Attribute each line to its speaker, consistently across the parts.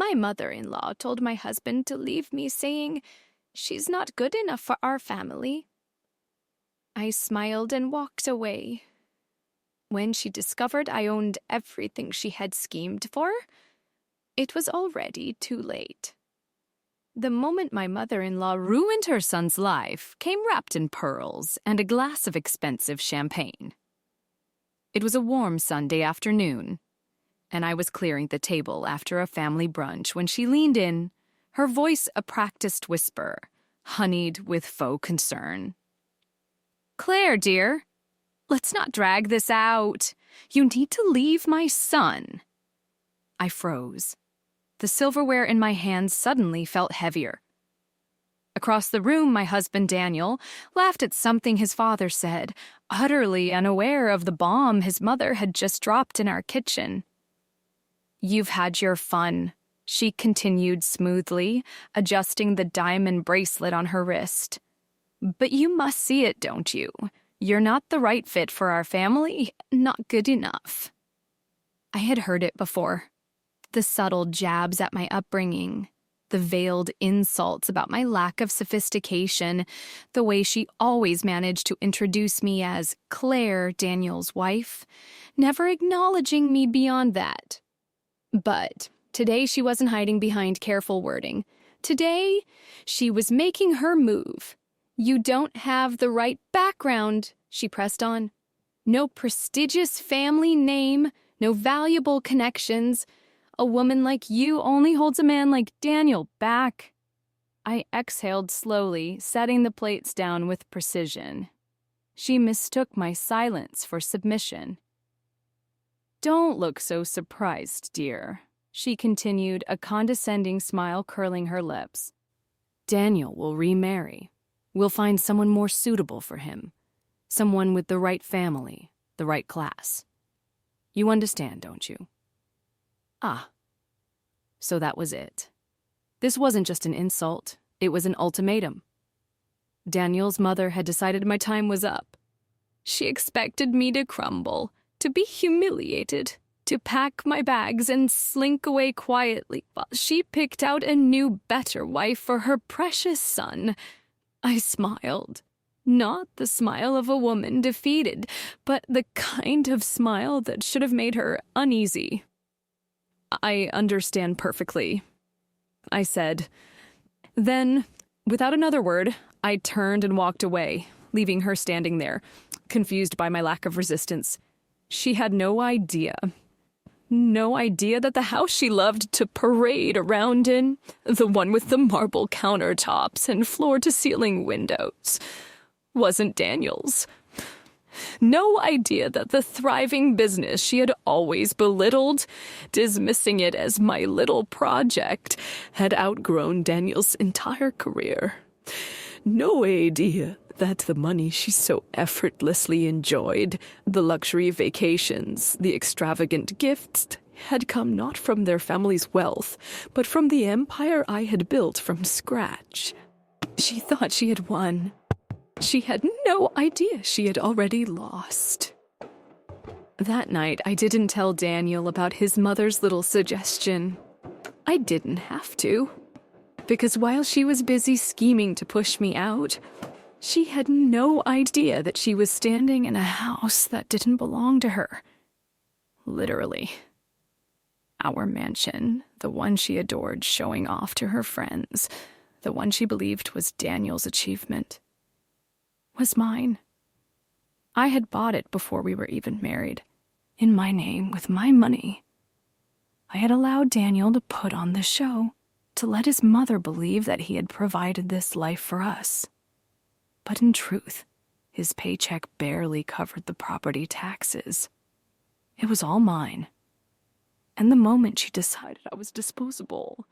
Speaker 1: My mother-in-law told my husband to leave me, saying, "She's not good enough for our family." I smiled and walked away. When she discovered I owned everything she had schemed for, it was already too late. The moment my mother-in-law ruined her son's life came wrapped in pearls and a glass of expensive champagne. It was a warm Sunday afternoon, and I was clearing the table after a family brunch when she leaned in, her voice a practiced whisper, honeyed with faux concern. "Claire, dear, let's not drag this out. You need to leave my son." I froze. The silverware in my hands suddenly felt heavier. Across the room, my husband Daniel laughed at something his father said, utterly unaware of the bomb his mother had just dropped in our kitchen. "You've had your fun," she continued smoothly, adjusting the diamond bracelet on her wrist. "But you must see it, don't you? You're not the right fit for our family, not good enough." I had heard it before. The subtle jabs at my upbringing, the veiled insults about my lack of sophistication, the way she always managed to introduce me as Claire, Daniel's wife, never acknowledging me beyond that. But today she wasn't hiding behind careful wording. Today, she was making her move. "You don't have the right background," she pressed on. "No prestigious family name, no valuable connections. A woman like you only holds a man like Daniel back." I exhaled slowly, setting the plates down with precision. She mistook my silence for submission. "Don't look so surprised, dear," she continued, a condescending smile curling her lips. "Daniel will remarry. We'll find someone more suitable for him. Someone with the right family, the right class. You understand, don't you?" Ah. So that was it. This wasn't just an insult, it was an ultimatum. Daniel's mother had decided my time was up. She expected me to crumble, to be humiliated, to pack my bags and slink away quietly while she picked out a new, better wife for her precious son. I smiled. Not the smile of a woman defeated, but the kind of smile that should have made her uneasy. "I understand perfectly," I said. Then, without another word, I turned and walked away, leaving her standing there, confused by my lack of resistance. She had no idea that the house she loved to parade around in, the one with the marble countertops and floor-to-ceiling windows, wasn't Daniel's. No idea that the thriving business she had always belittled, dismissing it as my little project, had outgrown Daniel's entire career. No idea that the money she so effortlessly enjoyed, the luxury vacations, the extravagant gifts, had come not from their family's wealth, but from the empire I had built from scratch. She thought she had won. She had no idea she had already lost. That night, I didn't tell Daniel about his mother's little suggestion. I didn't have to, because while she was busy scheming to push me out, she had no idea that she was standing in a house that didn't belong to her. Literally. Our mansion, the one she adored showing off to her friends, the one she believed was Daniel's achievement, was mine. I had bought it before we were even married, in my name with my money. I had allowed Daniel to put on the show, to let his mother believe that he had provided this life for us. But in truth, his paycheck barely covered the property taxes. It was all mine. And the moment she decided I was disposable,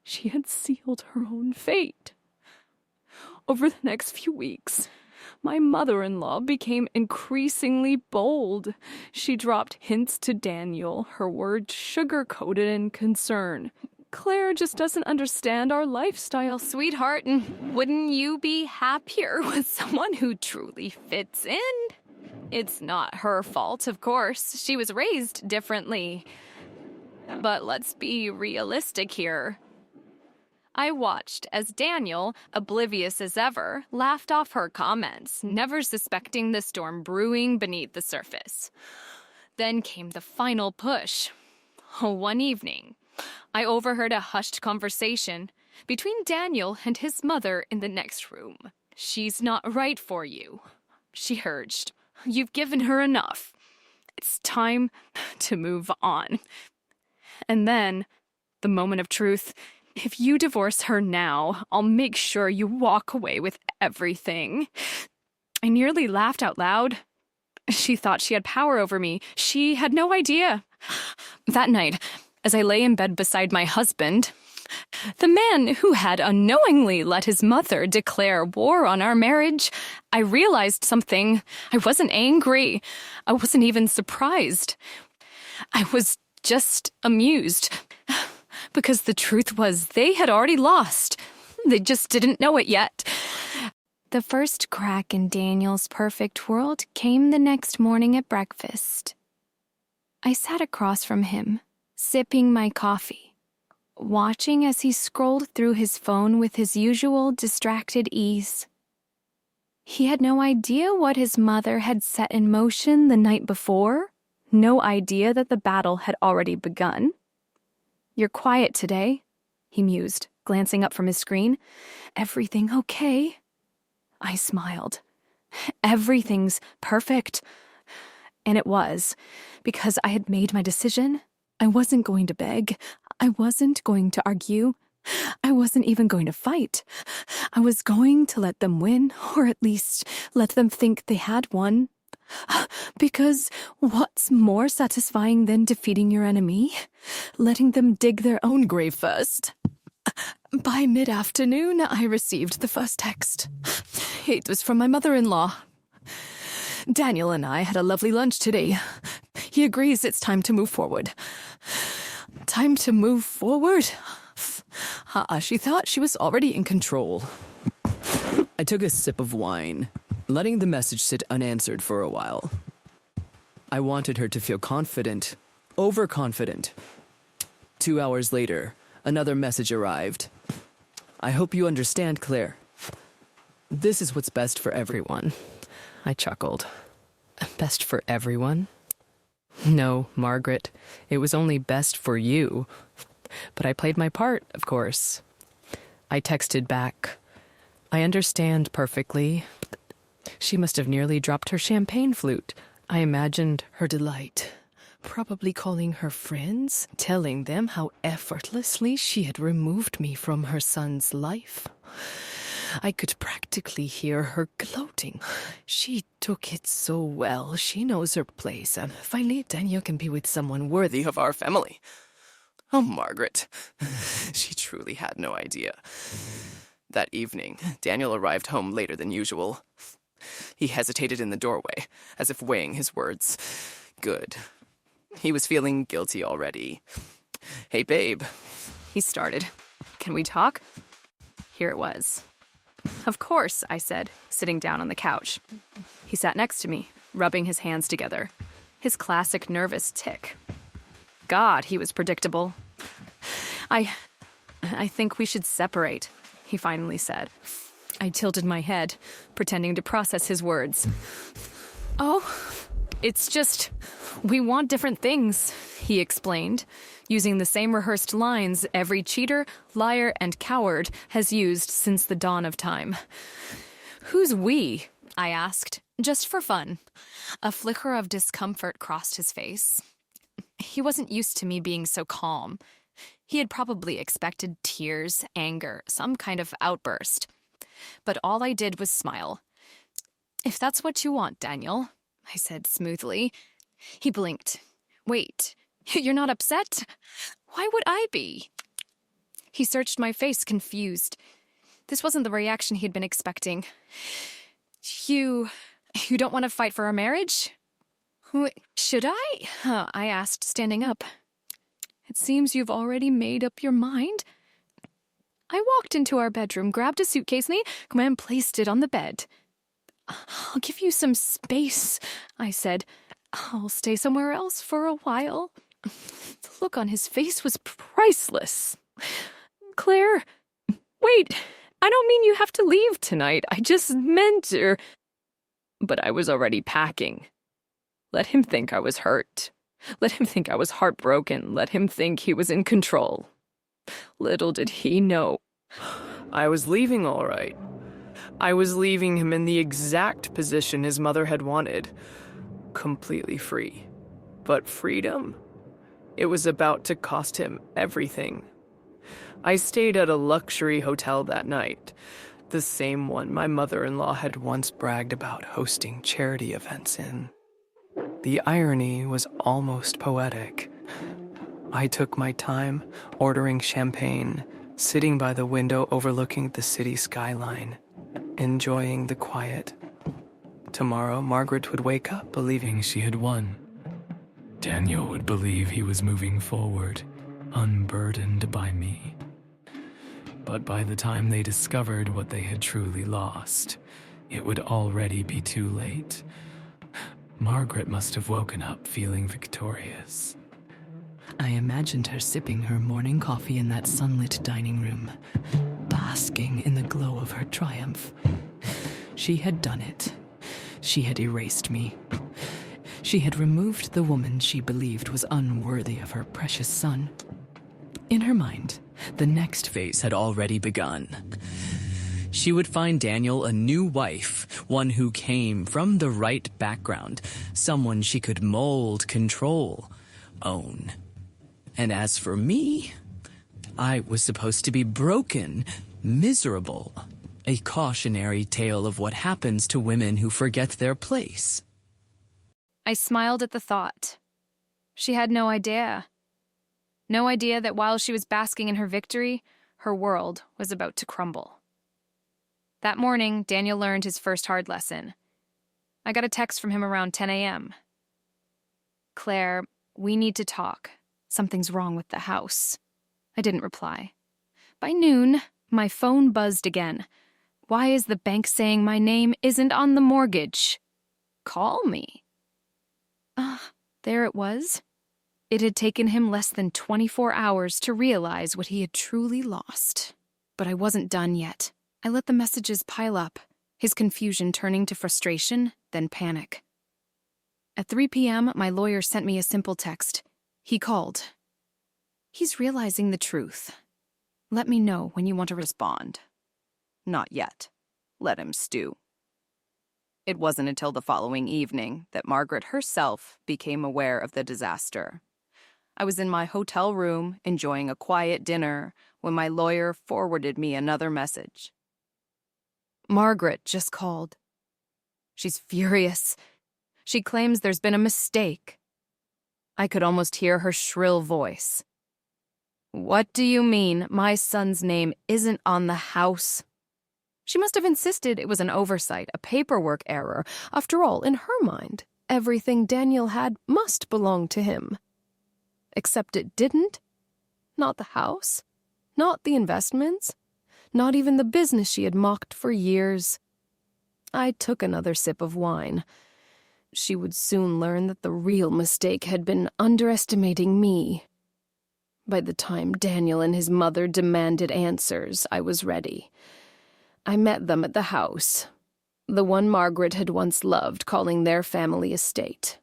Speaker 1: she had sealed her own fate. Over the next few weeks, my mother-in-law became increasingly bold. She dropped hints to Daniel, her words sugar-coated in concern. "Claire just doesn't understand our lifestyle, sweetheart, and wouldn't you be happier with someone who truly fits in? It's not her fault, of course. She was raised differently." But let's be realistic here. I watched as Daniel, oblivious as ever, laughed off her comments, never suspecting the storm brewing beneath the surface. Then came the final push. One evening, I overheard a hushed conversation between Daniel and his mother in the next room. "She's not right for you," she urged. "You've given her enough. It's time to move on." And then, the moment of truth. "If you divorce her now, I'll make sure you walk away with everything." I nearly laughed out loud. She thought she had power over me. She had no idea. That night, as I lay in bed beside my husband, the man who had unknowingly let his mother declare war on our marriage, I realized something. I wasn't angry. I wasn't even surprised. I was just amused. Because the truth was they had already lost. They just didn't know it yet. The first crack in Daniel's perfect world came the next morning at breakfast. I sat across from him, sipping my coffee, watching as he scrolled through his phone with his usual distracted ease. He had no idea what his mother had set in motion the night before, no idea that the battle had already begun. "You're quiet today," he mused, glancing up from his screen. "Everything okay?" I smiled. Everything's perfect. And it was, because I had made my decision. I wasn't going to beg. I wasn't going to argue. I wasn't even going to fight. I was going to let them win, or at least let them think they had won. Because what's more satisfying than defeating your enemy? Letting them dig their own grave first. By mid-afternoon, I received the first text. It was from my mother-in-law. "Daniel and I had a lovely lunch today. He agrees it's time to move forward." Time to move forward? She thought she was already in control. I took a sip of wine, letting the message sit unanswered for a while. I wanted her to feel confident, overconfident. 2 hours later, another message arrived. "I hope you understand, Claire. This is what's best for everyone." I chuckled. "Best for everyone?" "No, Margaret. It was only best for you. But I played my part, of course." I texted back. "I understand perfectly." She must have nearly dropped her champagne flute. I imagined her delight. Probably calling her friends, telling them how effortlessly she had removed me from her son's life. I could practically hear her gloating. She took it so well. She knows her place. Finally, Daniel can be with someone worthy of our family. Oh, Margaret. She truly had no idea. That evening, Daniel arrived home later than usual. He hesitated in the doorway, as if weighing his words. Good. He was feeling guilty already. "Hey, babe," he started. "Can we talk?" Here it was. "Of course," I said, sitting down on the couch. He sat next to me, rubbing his hands together. His classic nervous tic. God, he was predictable. I think we should separate," he finally said. I tilted my head, pretending to process his words. "Oh, it's just, we want different things," he explained, using the same rehearsed lines every cheater, liar, and coward has used since the dawn of time. "Who's we?" I asked, just for fun. A flicker of discomfort crossed his face. He wasn't used to me being so calm. He had probably expected tears, anger, some kind of outburst. But all I did was smile. "If that's what you want, Daniel," I said smoothly. He blinked. "Wait, you're not upset? Why would I be?" He searched my face, confused. This wasn't the reaction he'd been expecting. You don't want to fight for our marriage?" "Should I?" I asked, standing up. "It seems you've already made up your mind." I walked into our bedroom, grabbed a suitcase, and placed it on the bed. "I'll give you some space," I said. "I'll stay somewhere else for a while." The look on his face was priceless. Claire, wait, I don't mean you have to leave tonight. I just meant But I was already packing. Let him think I was hurt. Let him think I was heartbroken. Let him think he was in control. Little did he know.
Speaker 2: I was leaving all right. I was leaving him in the exact position his mother had wanted. Completely free. But freedom? It was about to cost him everything. I stayed at a luxury hotel that night. The same one my mother-in-law had once bragged about hosting charity events in. The irony was almost poetic. I took my time, ordering champagne, sitting by the window overlooking the city skyline, enjoying the quiet. Tomorrow, Margaret would wake up believing she had won. Daniel would believe he was moving forward, unburdened by me. But by the time they discovered what they had truly lost, it would already be too late. Margaret must have woken up feeling victorious. I imagined her sipping her morning coffee in that sunlit dining room, basking in the glow of her triumph. She had done it. She had erased me. She had removed the woman she believed was unworthy of her precious son. In her mind, the next phase had already begun. She would find Daniel a new wife, one who came from the right background, someone she could mold, control, own. And as for me, I was supposed to be broken, miserable, a cautionary tale of what happens to women who forget their place.
Speaker 1: I smiled at the thought. She had no idea. No idea that while she was basking in her victory, her world was about to crumble. That morning, Daniel learned his first hard lesson. I got a text from him around 10 a.m. "Claire, we need to talk. Something's wrong with the house." I didn't reply. By noon, my phone buzzed again. Why is the bank saying my name isn't on the mortgage? Call me. There it was. It had taken him less than 24 hours to realize what he had truly lost. But I wasn't done yet. I let the messages pile up, his confusion turning to frustration, then panic. At 3 p.m., my lawyer sent me a simple text. He called. "He's realizing the truth. Let me know when you want to respond." Not yet. Let him stew. It wasn't until the following evening that Margaret herself became aware of the disaster. I was in my hotel room enjoying a quiet dinner when my lawyer forwarded me another message. "Margaret just called. She's furious. She claims there's been a mistake." I could almost hear her shrill voice. "What do you mean my son's name isn't on the house?" She must have insisted it was an oversight, a paperwork error. After all, in her mind, everything Daniel had must belong to him. Except it didn't. Not the house. Not the investments. Not even the business she had mocked for years. I took another sip of wine. She would soon learn that the real mistake had been underestimating me. By the time Daniel and his mother demanded answers, I was ready. I met them at the house, the one Margaret had once loved calling their family estate.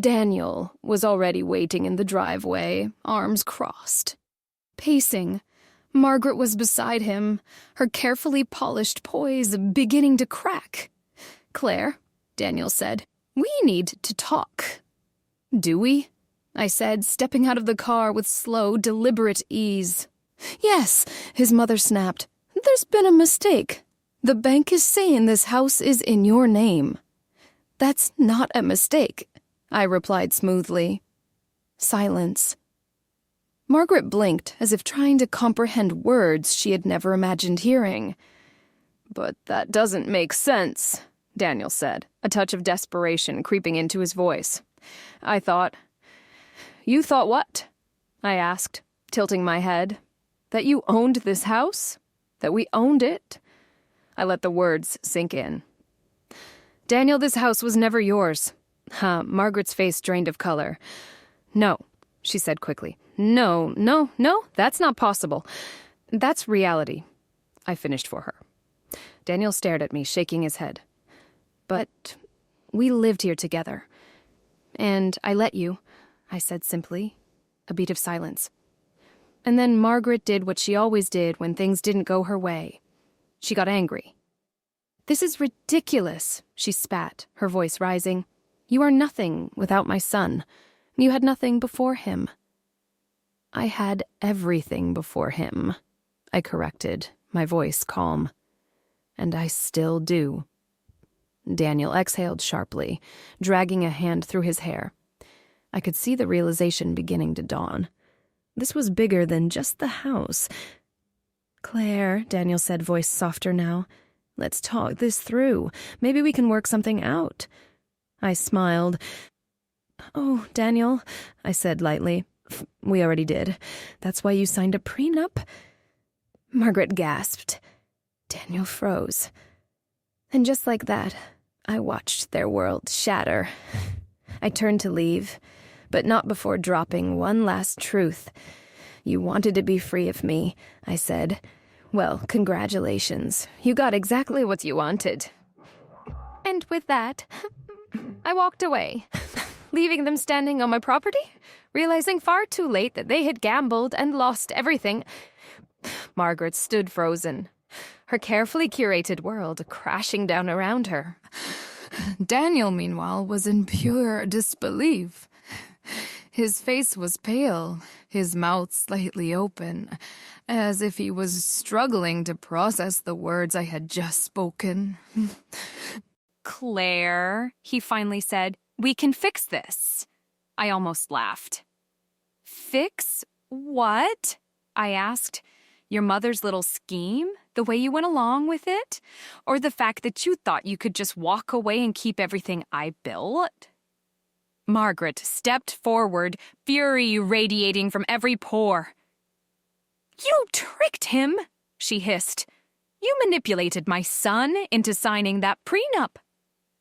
Speaker 1: Daniel was already waiting in the driveway, arms crossed. Pacing, Margaret was beside him, her carefully polished poise beginning to crack. "Claire," Daniel said, "we need to talk." "Do we?" I said, stepping out of the car with slow, deliberate ease. "Yes," his mother snapped. "There's been a mistake. The bank is saying this house is in your name." "That's not a mistake," I replied smoothly. Silence. Margaret blinked, as if trying to comprehend words she had never imagined hearing. "But that doesn't make sense," Daniel said, a touch of desperation creeping into his voice. I thought. "You thought what?" I asked, tilting my head. "That you owned this house? That we owned it?" I let the words sink in. "Daniel, this house was never yours." Margaret's face drained of color. No, she said quickly. No, that's not possible. That's reality. I finished for her. Daniel stared at me, shaking his head. But we lived here together. And I let you, I said simply. A beat of silence. And then Margaret did what she always did when things didn't go her way. She got angry. This is ridiculous, she spat, her voice rising. You are nothing without my son. You had nothing before him. I had everything before him, I corrected, my voice calm. And I still do. Daniel exhaled sharply, dragging a hand through his hair. I could see the realization beginning to dawn. This was bigger than just the house. Claire, Daniel said, voice softer now. Let's talk this through. Maybe we can work something out. I smiled. Oh, Daniel, I said lightly. We already did. That's why you signed a prenup? Margaret gasped. Daniel froze. And just like that, I watched their world shatter. I turned to leave, but not before dropping one last truth. You wanted to be free of me, I said. Well, congratulations. You got exactly what you wanted. And with that, I walked away, leaving them standing on my property, realizing far too late that they had gambled and lost everything. Margaret stood frozen, her carefully curated world crashing down around her. Daniel, meanwhile, was in pure disbelief. His face was pale, his mouth slightly open, as if he was struggling to process the words I had just spoken. Claire, he finally said, we can fix this. I almost laughed. Fix what? I asked. Your mother's little scheme? The way you went along with it? Or the fact that you thought you could just walk away and keep everything I built? Margaret stepped forward, fury radiating from every pore. You tricked him, she hissed. You manipulated my son into signing that prenup.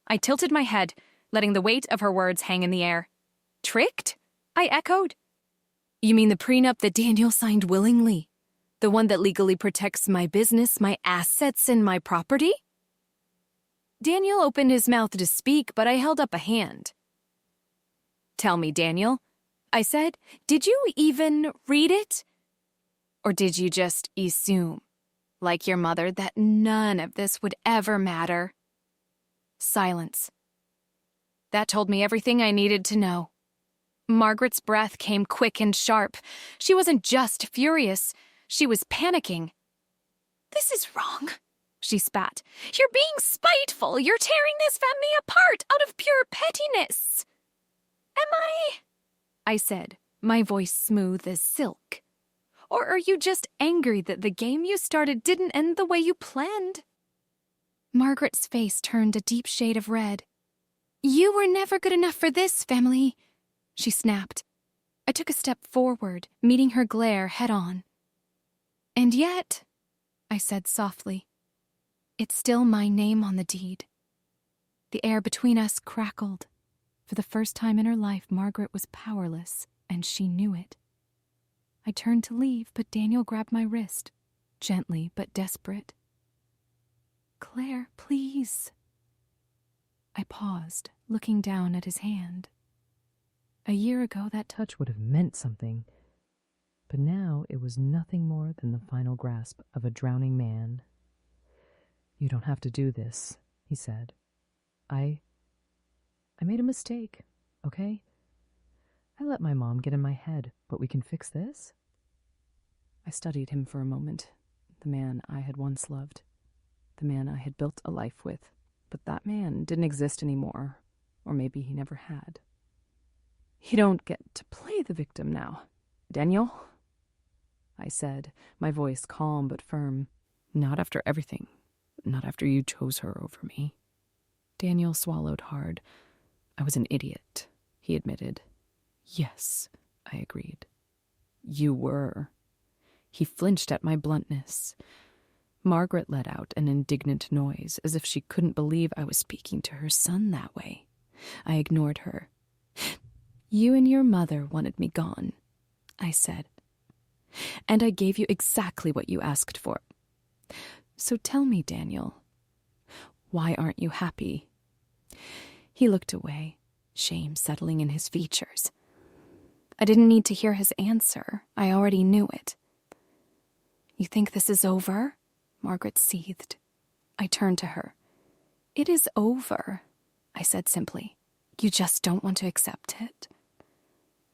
Speaker 1: I tilted my head, letting the weight of her words hang in the air. Tricked? I echoed. You mean the prenup that Daniel signed willingly? The one that legally protects my business, my assets, and my property? Daniel opened his mouth to speak, but I held up a hand. Tell me, Daniel, I said, did you even read it? Or did you just assume, like your mother, that none of this would ever matter? Silence. That told me everything I needed to know. Margaret's breath came quick and sharp. She wasn't just furious. She was panicking. This is wrong, she spat. You're being spiteful. You're tearing this family apart out of pure pettiness. Am I said, my voice smooth as silk. Or are you just angry that the game you started didn't end the way you planned? Margaret's face turned a deep shade of red. You were never good enough for this, family, she snapped. I took a step forward, meeting her glare head-on. And yet, I said softly, it's still my name on the deed. The air between us crackled. For the first time in her life, Margaret was powerless, and she knew it. I turned to leave, but Daniel grabbed my wrist, gently but desperate. Claire, please. I paused, looking down at his hand. A year ago, that touch would have meant something. But now it was nothing more than the final grasp of a drowning man. You don't have to do this, he said. I made a mistake, okay? I let my mom get in my head, but we can fix this? I studied him for a moment, the man I had once loved, the man I had built a life with, but that man didn't exist anymore, or maybe he never had. You don't get to play the victim now, Daniel, I said, my voice calm but firm. Not after everything, not after you chose her over me. Daniel swallowed hard. I was an idiot, he admitted. Yes, I agreed. You were. He flinched at my bluntness. Margaret let out an indignant noise, as if she couldn't believe I was speaking to her son that way. I ignored her. You and your mother wanted me gone, I said. And I gave you exactly what you asked for. So tell me, Daniel, why aren't you happy? He looked away, shame settling in his features. I didn't need to hear his answer. I already knew it. You think this is over? Margaret seethed. I turned to her. It is over, I said simply. You just don't want to accept it.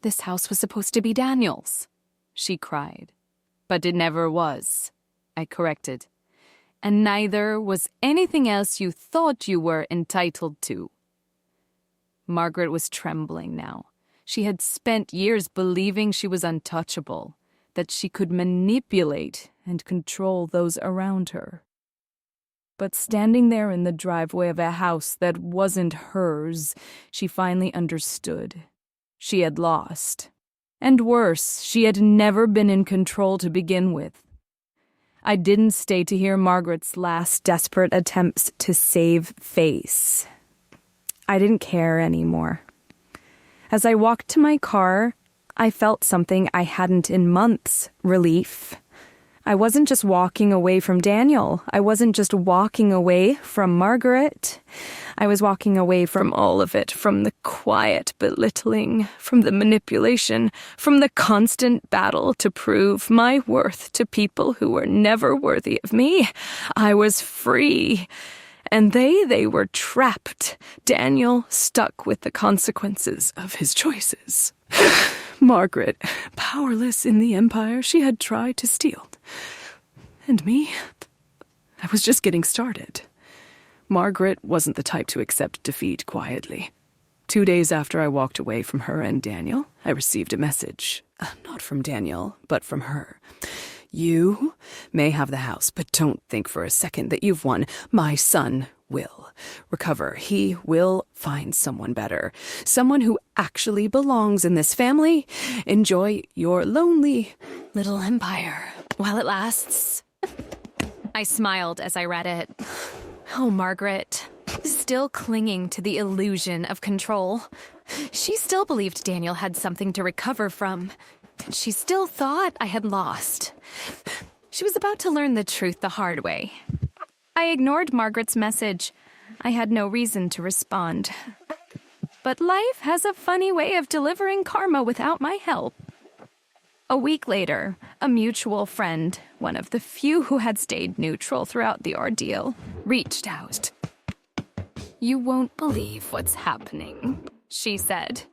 Speaker 1: This house was supposed to be Daniel's, she cried. But it never was, I corrected. And neither was anything else you thought you were entitled to. Margaret was trembling now. She had spent years believing she was untouchable, that she could manipulate and control those around her. But standing there in the driveway of a house that wasn't hers, she finally understood. She had lost. And worse, she had never been in control to begin with. I didn't stay to hear Margaret's last desperate attempts to save face. I didn't care anymore. As I walked to my car, I felt something I hadn't in months: relief. I wasn't just walking away from Daniel. I wasn't just walking away from Margaret. I was walking away from all of it, from the quiet belittling, from the manipulation, from the constant battle to prove my worth to people who were never worthy of me. I was free. And they were trapped. Daniel stuck with the consequences of his choices. Margaret, powerless in the empire she had tried to steal. And me, I was just getting started. Margaret wasn't the type to accept defeat quietly. 2 days after I walked away from her and Daniel, I received a message. Not from Daniel, but from her. You may have the house, but don't think for a second that you've won. My son will recover. He will find someone better. Someone who actually belongs in this family. Enjoy your lonely little empire while it lasts. I smiled as I read it. Oh, Margaret, still clinging to the illusion of control. She still believed Daniel had something to recover from. She still thought I had lost. She was about to learn the truth the hard way. I ignored Margaret's message. I had no reason to respond. But life has a funny way of delivering karma without my help. A week later, a mutual friend, one of the few who had stayed neutral throughout the ordeal, reached out. You won't believe what's happening, she said.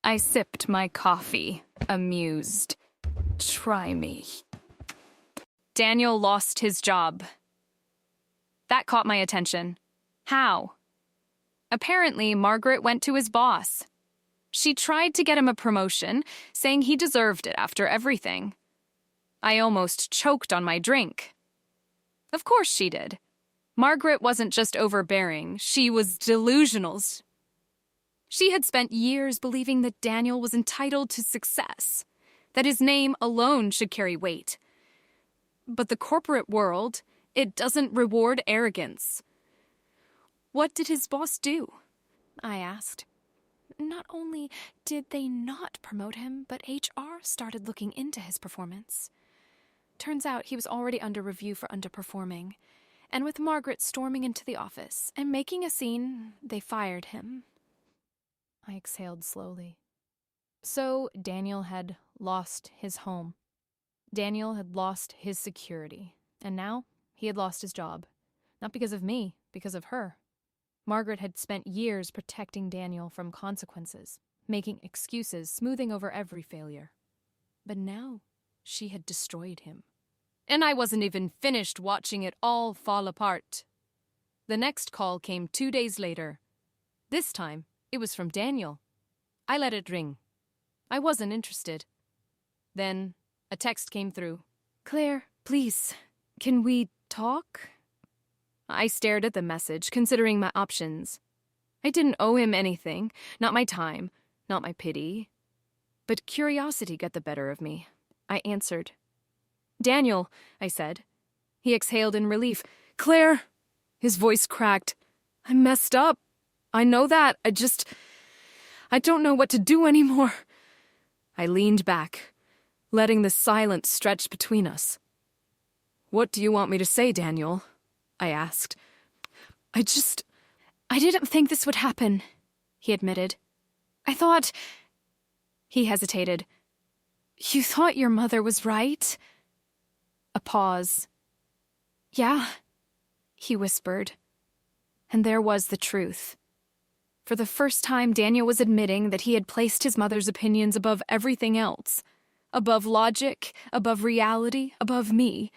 Speaker 1: I sipped my coffee, amused. Try me. Daniel lost his job. That caught my attention. How? Apparently, Margaret went to his boss. She tried to get him a promotion, saying he deserved it after everything. I almost choked on my drink. Of course she did. Margaret wasn't just overbearing, she was delusional. She had spent years believing that Daniel was entitled to success, that his name alone should carry weight. But the corporate world, it doesn't reward arrogance. What did his boss do? I asked. Not only did they not promote him, but HR started looking into his performance. Turns out he was already under review for underperforming, and with Margaret storming into the office and making a scene, they fired him. I exhaled slowly. So Daniel had lost his home. Daniel had lost his security, and now he had lost his job. Not because of me, because of her. Margaret had spent years protecting Daniel from consequences, making excuses, smoothing over every failure. But now, she had destroyed him. And I wasn't even finished watching it all fall apart. The next call came 2 days later. This time, it was from Daniel. I let it ring. I wasn't interested. Then, a text came through. Claire, please, can we talk? I stared at the message, considering my options. I didn't owe him anything, not my time, not my pity. But curiosity got the better of me. I answered. Daniel, I said. He exhaled in relief. Claire! His voice cracked. I messed up. I know that.
Speaker 2: I don't know what to do anymore. I leaned back, letting the silence stretch between us. What do you want me to say, Daniel? I asked.
Speaker 1: I didn't think this would happen, he admitted. I thought... He hesitated. You thought your mother was right? A pause. Yeah, he whispered. And there was the truth. For the first time, Daniel was admitting that he had placed his mother's opinions above everything else. Above logic, above reality, above me.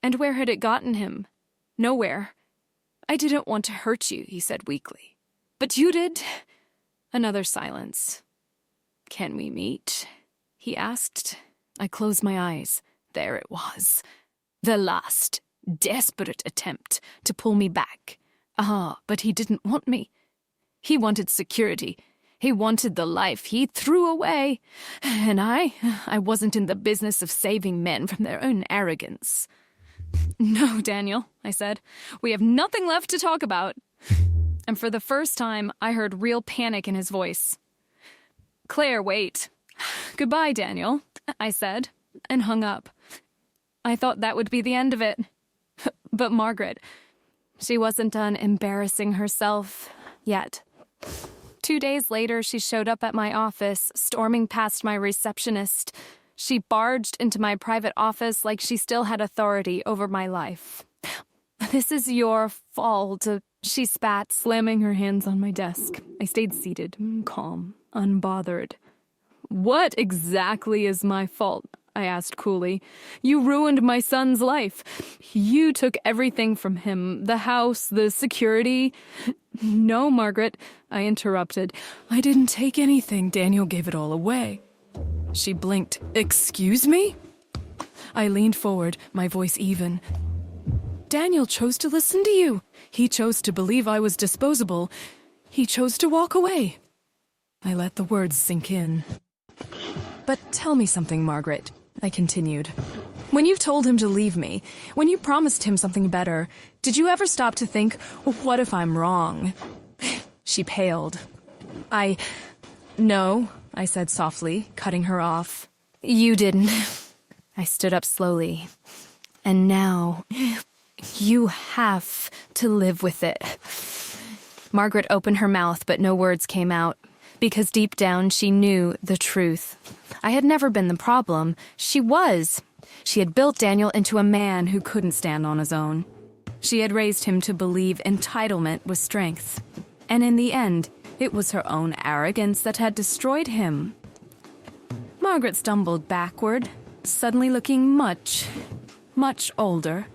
Speaker 1: And where had it gotten him? Nowhere. I didn't want to hurt you, he said weakly. But you did. Another silence. Can we meet? He asked. I closed my eyes. There it was. The last, desperate attempt to pull me back. But he didn't want me. He wanted security. He wanted the life he threw away. And I wasn't in the business of saving men from their own arrogance. No, Daniel, I said. We have nothing left to talk about. And for the first time, I heard real panic in his voice. Claire, wait. Goodbye, Daniel, I said, and hung up. I thought that would be the end of it. But Margaret, she wasn't done embarrassing herself yet. 2 days later, she showed up at my office, storming past my receptionist. She barged into my private office like she still had authority over my life. This is your fault, she spat, slamming her hands on my desk. I stayed seated, calm, unbothered. What exactly is my fault? I asked coolly. You ruined my son's life. You took everything from him, the house, the security. No, Margaret, I interrupted. I didn't take anything. Daniel gave it all away. She blinked. Excuse me? I leaned forward, my voice even. Daniel chose to listen to you. He chose to believe I was disposable. He chose to walk away. I let the words sink in. But tell me something, Margaret, I continued. When you told him to leave me, when you promised him something better, did you ever stop to think, what if I'm wrong? She paled. No, I said softly, cutting her off. You didn't. I stood up slowly. And now, you have to live with it. Margaret opened her mouth, but no words came out. Because deep down, she knew the truth. I had never been the problem. She was. She had built Daniel into a man who couldn't stand on his own. She had raised him to believe entitlement was strength. And in the end, it was her own arrogance that had destroyed him. Margaret stumbled backward, suddenly looking much, much older.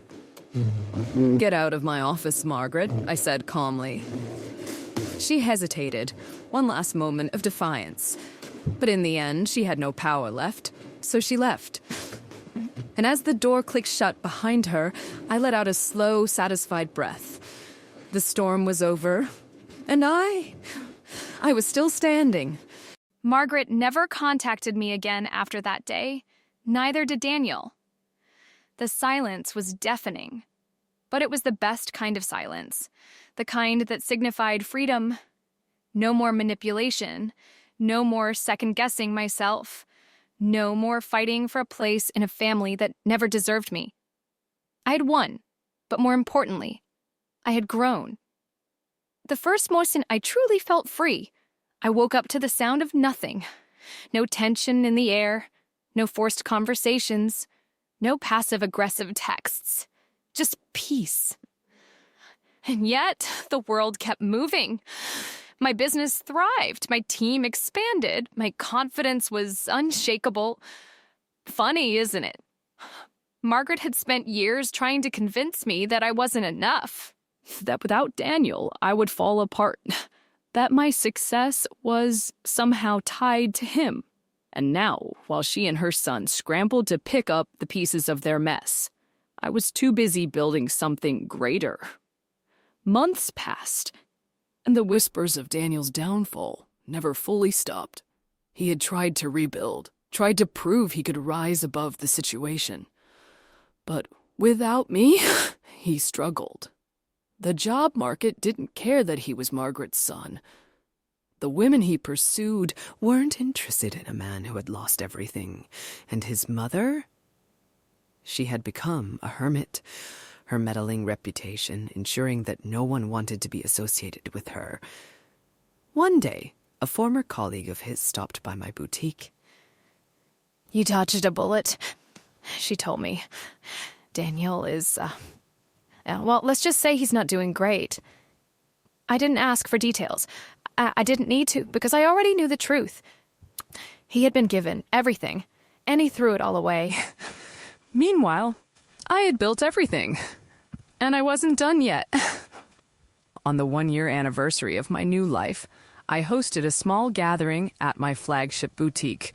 Speaker 1: Get out of my office, Margaret, I said calmly. She hesitated, one last moment of defiance. But in the end, she had no power left, so she left. And as the door clicked shut behind her, I let out a slow, satisfied breath. The storm was over, and I was still standing. Margaret never contacted me again after that day. Neither did Daniel. The silence was deafening. But it was the best kind of silence. The kind that signified freedom. No more manipulation. No more second-guessing myself. No more fighting for a place in a family that never deserved me. I had won, but more importantly, I had grown. The first moment I truly felt free. I woke up to the sound of nothing. No tension in the air. No forced conversations. No passive-aggressive texts. Just peace. And yet, the world kept moving. My business thrived. My team expanded. My confidence was unshakable. Funny, isn't it? Margaret had spent years trying to convince me that I wasn't enough. That without Daniel, I would fall apart. That my success was somehow tied to him. And now, while she and her son scrambled to pick up the pieces of their mess, I was too busy building something greater. Months passed, and the whispers of Daniel's downfall never fully stopped. He had tried to rebuild, tried to prove he could rise above the situation. But without me, he struggled. The job market didn't care that he was Margaret's son.
Speaker 2: The women he pursued weren't interested in a man who had lost everything. And his mother? She had become a hermit, her meddling reputation ensuring that no one wanted to be associated with her. One day, a former colleague of his stopped by my boutique.
Speaker 1: "You dodged a bullet," she told me. "Daniel is, well, let's just say he's not doing great." I didn't ask for details. I didn't need to, because I already knew the truth. He had been given everything, and he threw it all away.
Speaker 2: Meanwhile, I had built everything, and I wasn't done yet. On the 1-year anniversary of my new life, I hosted a small gathering at my flagship boutique.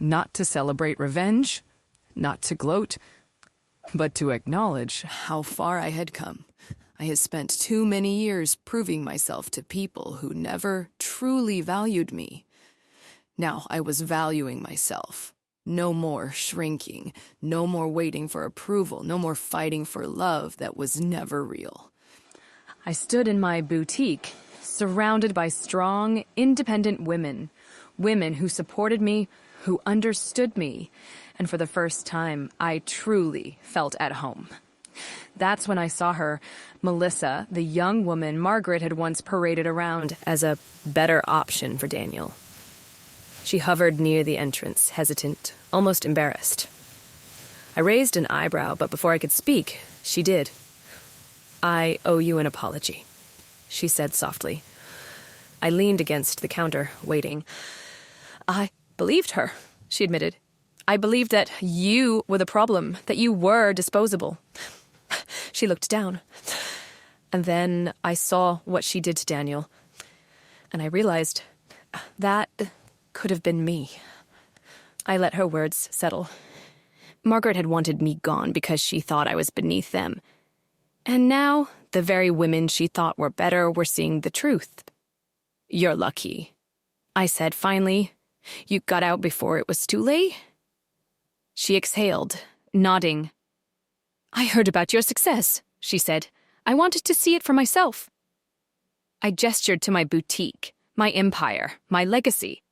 Speaker 2: Not to celebrate revenge, not to gloat, but to acknowledge how far I had come. I had spent too many years proving myself to people who never truly valued me. Now I was valuing myself. No more shrinking, no more waiting for approval, no more fighting for love that was never real. I stood in my boutique, surrounded by strong, independent women. Women who supported me, who understood me. And for the first time, I truly felt at home. That's when I saw her, Melissa, the young woman Margaret had once paraded around as a better option for Daniel. She hovered near the entrance, hesitant, almost embarrassed. I raised an eyebrow, but before I could speak, she did. "I owe you an apology," she said softly. I leaned against the counter, waiting. I believed her, she admitted. I believed that you were the problem, that you were disposable. She looked down. And then I saw what she did to Daniel. And I realized that could have been me. I let her words settle. Margaret had wanted me gone because she thought I was beneath them. And now, the very women she thought were better were seeing the truth. "You're lucky," I said finally. "You got out before it was too late?" She exhaled, nodding. "I heard about your success," she said. "I wanted to see it for myself." I gestured to my boutique, my empire, my legacy.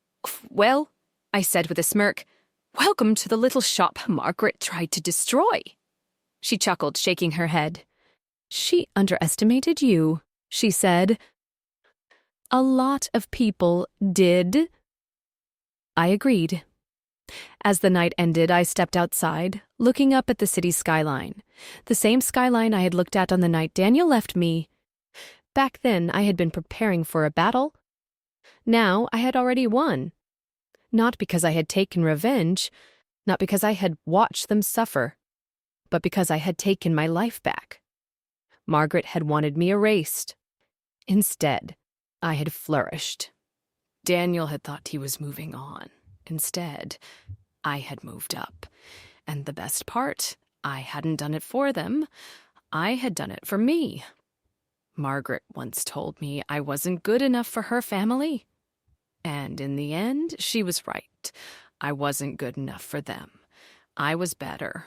Speaker 2: "Well," I said with a smirk, "welcome to the little shop Margaret tried to destroy." She chuckled, shaking her head. "She underestimated you," she said. "A lot of people did." I agreed. As the night ended, I stepped outside, looking up at the city skyline, the same skyline I had looked at on the night Daniel left me. Back then, I had been preparing for a battle. Now, I had already won. Not because I had taken revenge, not because I had watched them suffer, but because I had taken my life back. Margaret had wanted me erased. Instead, I had flourished. Daniel had thought he was moving on. Instead, I had moved up. And the best part, I hadn't done it for them. I had done it for me. Margaret once told me I wasn't good enough for her family. And in the end, she was right. I wasn't good enough for them. I was better,